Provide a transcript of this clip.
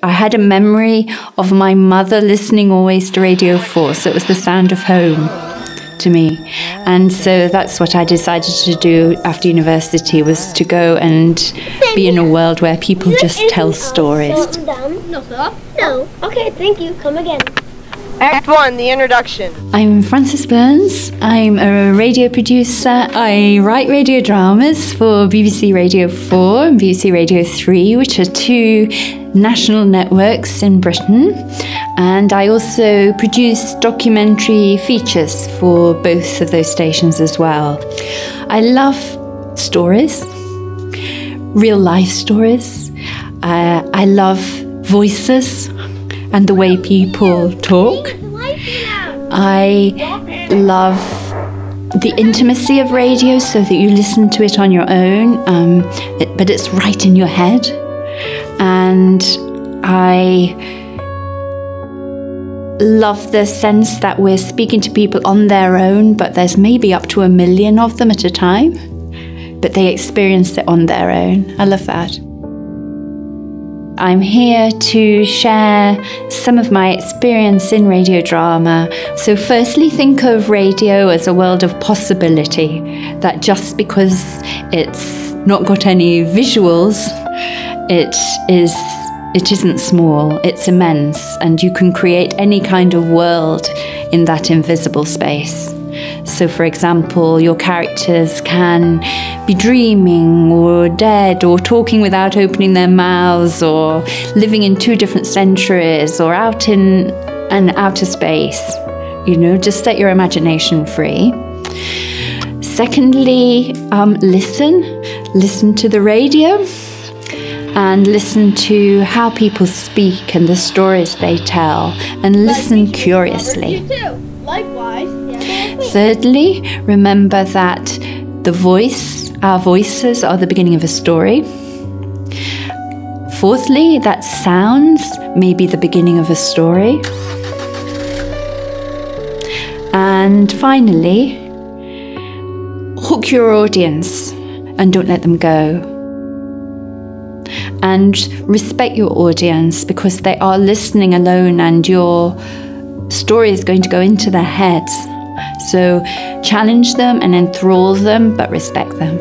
I had a memory of my mother listening always to Radio 4, so it was the sound of home to me. And so that's what I decided to do after university, was to go and be in a world where people just tell stories. No, sir. No. Okay, thank you. Come again. Act 1, the introduction. I'm Frances Burns. I'm a radio producer. I write radio dramas for BBC Radio 4 and BBC Radio 3, which are two national networks in Britain. And I also produce documentary features for both of those stations as well. I love stories, real life stories. I love voices and the way people talk. I love the intimacy of radio, so that you listen to it on your own, but it's right in your head. And I love the sense that we're speaking to people on their own, but there's maybe up to 1 million of them at a time, but they experience it on their own. I love that. I'm here to share some of my experience in radio drama. So firstly, think of radio as a world of possibility, that just because it's not got any visuals, it isn't small, it's immense, and you can create any kind of world in that invisible space. So for example, your characters can be dreaming or dead or talking without opening their mouths or living in 2 different centuries or out in an outer space. You know, just set your imagination free. Secondly, listen to the radio and listen to how people speak and the stories they tell, and listen curiously. You too. Likewise. Thirdly, remember that our voices are the beginning of a story. Fourthly, that sounds may be the beginning of a story. And finally, hook your audience and don't let them go. And respect your audience, because they are listening alone and your story is going to go into their heads. So challenge them and enthrall them, but respect them.